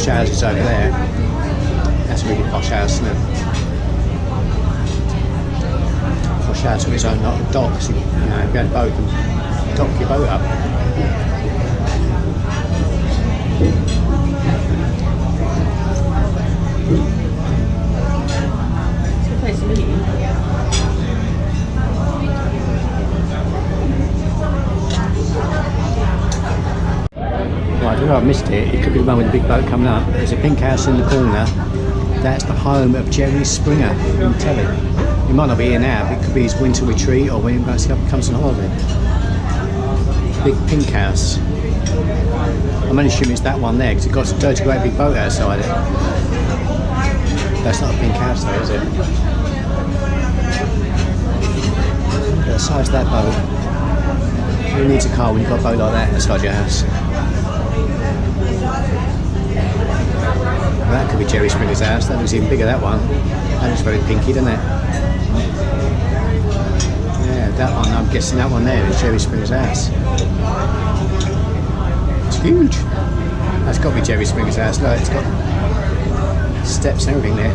posh houses over there. That's a really posh house, isn't it? Posh house with its own docks. You know, if you had a boat and dock your boat up. Right, I don't know if I missed it. It could be the one with the big boat coming up. There's a pink house in the corner. That's the home of Jerry Springer in telly. He might not be here now, but it could be his winter retreat or when he comes on holiday. Big pink house. I'm only assuming it's that one there because it's got a dirty great big boat outside it. That's not a pink house though, is it? The size of that boat. Who needs a car when you've got a boat like that inside your house? Well, that could be Jerry Springer's house. That looks even bigger, that one. That looks very pinky, doesn't it? Yeah, that one, I'm guessing that one there is Jerry Springer's house. It's huge. That's got to be Jerry Springer's house. Look, it's got steps and everything there.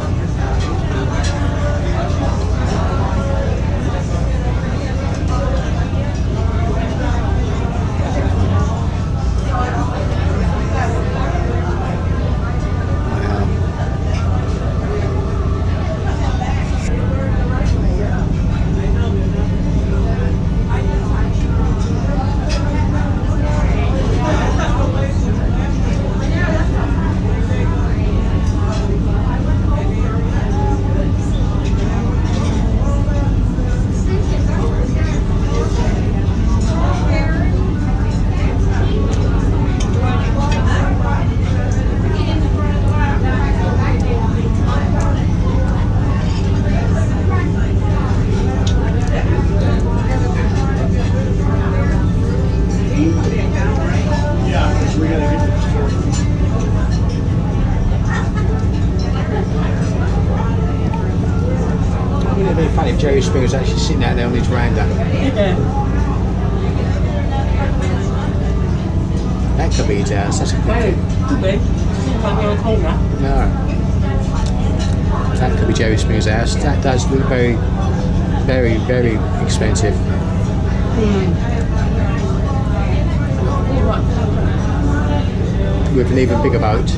If Jerry Springer's actually sitting out there on his veranda. Yeah. That could be his house. That's a good Could be. On the corner. No. That could be Jerry Springer's house. That does look very, very, very expensive. With an even bigger boat.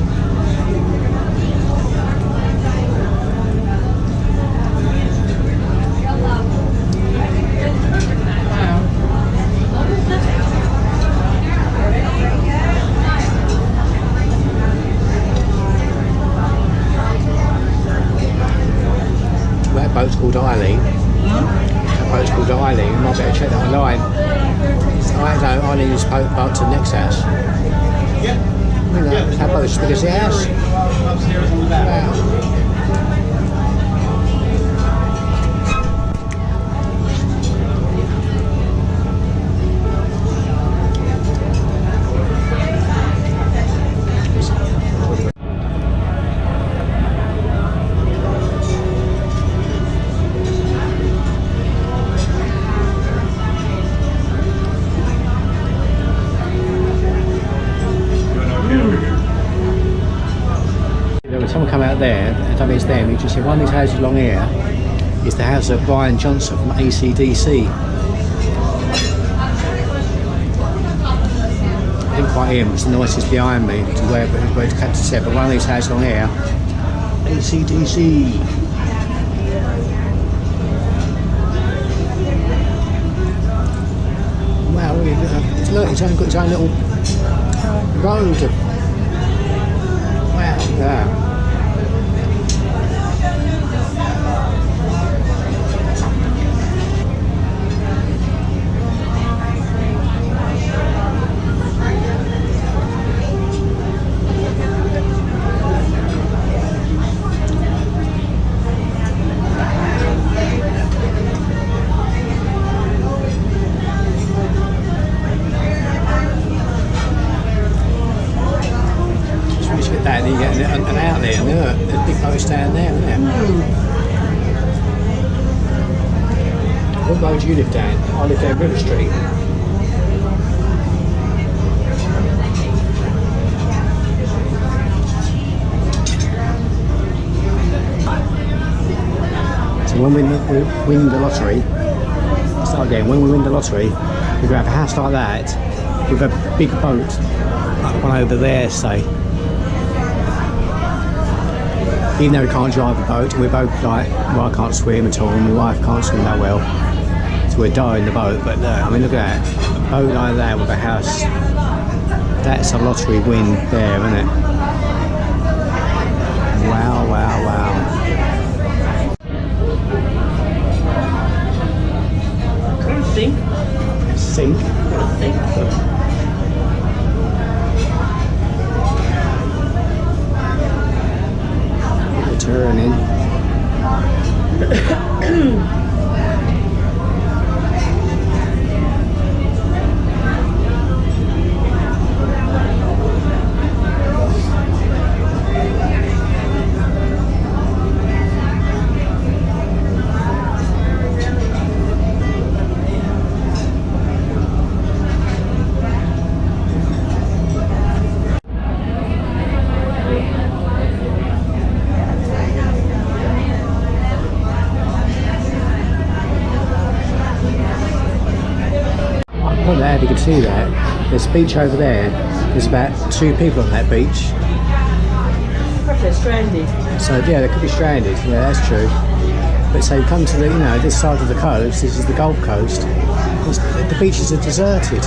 That boat's called Eileen. That boat's called Eileen. You might better check that online. I know Eileen's boat parked to the next house. You know, that boat's as big as the house. Wow. Someone come out there, I don't think it's them, he just said one of these houses along here is the house of Brian Johnson from AC/DC. I didn't quite hear him, it's the noises behind me to where it's cut to set, but one of these houses along here, AC/DC. Wow, look, it's only got its own little road of, wow, yeah. That and you get an outlet, and look, the big boat's down there, isn't it? What road do you live down? I live down River Street. we win the lottery, start again, when we win the lottery, we're going to have a house like that with a big boat, like one over there, say. Even though we can't drive the boat, we're both like, well, I can't swim at all, and my wife can't swim that well, so we're dying the boat. But I mean, look at that, a boat like that with a house, that's a lottery win there, isn't it? Wow, wow, wow. Sink. Sink. Sink. Turning. There, if you can see that, there's a beach over there. There's about 2 people on that beach. Perhaps they're stranded. So yeah, they could be stranded. Yeah, that's true. But so you come to the, this side of the coast. This is the Gulf Coast. The beaches are deserted.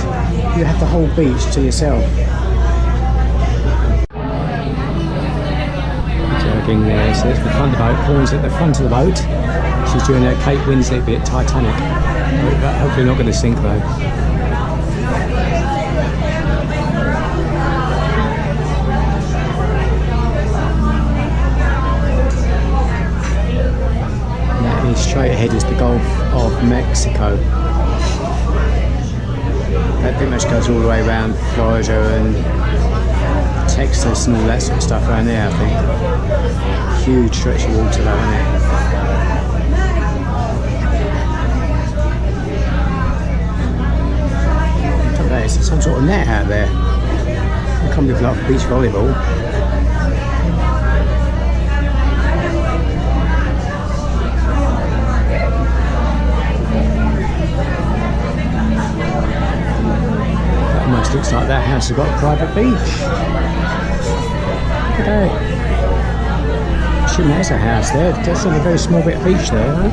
You have the whole beach to yourself. Jogging there. So it's the front of the boat. Paul's at the front of the boat. She's doing her Kate Winslet bit, Titanic. Hopefully not going to sink though. Straight ahead is the Gulf of Mexico. That pretty much goes all the way around Florida and Texas and all that sort of stuff around there, I think. Huge stretch of water though, isn't it? Look at that, it's some sort of net out there. It can't be like beach volleyball. Looks like that house has got a private beach. Look at that. Assuming there's a house there. There's only a very small bit of beach there, right?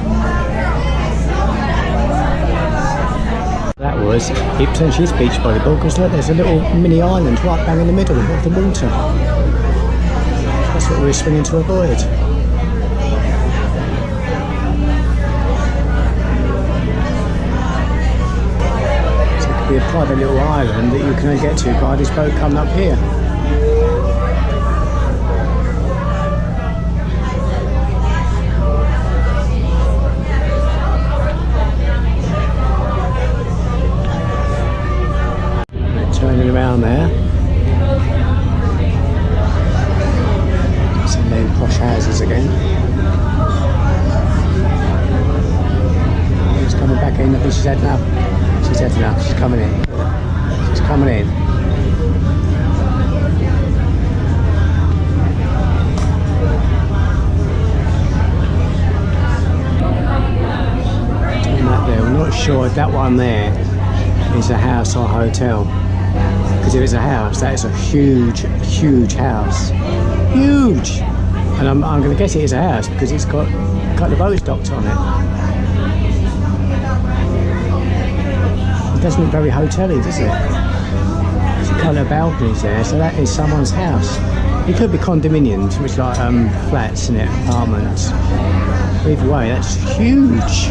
That was Ipswich Beach Volleyball, because look, there's a little mini island right bang in the middle of the water. That's what we were swinging to avoid. Be a private little island that you can only get to by this boat coming up here. They're turning around there. Some new posh houses again. She's coming back in. I think she's heading up. She's heading up, she's coming in. She's coming in. Doing that there. We're not sure if that one there is a house or a hotel. Because if it's a house, that is a huge, huge house. Huge! And I'm going to guess it is a house because it's got a couple of boats docked on it. It doesn't look very hotel-y, does it? There's a couple of balconies there, so that is someone's house. It could be condominiums, which are like flats, in it, apartments. Either way, that's huge.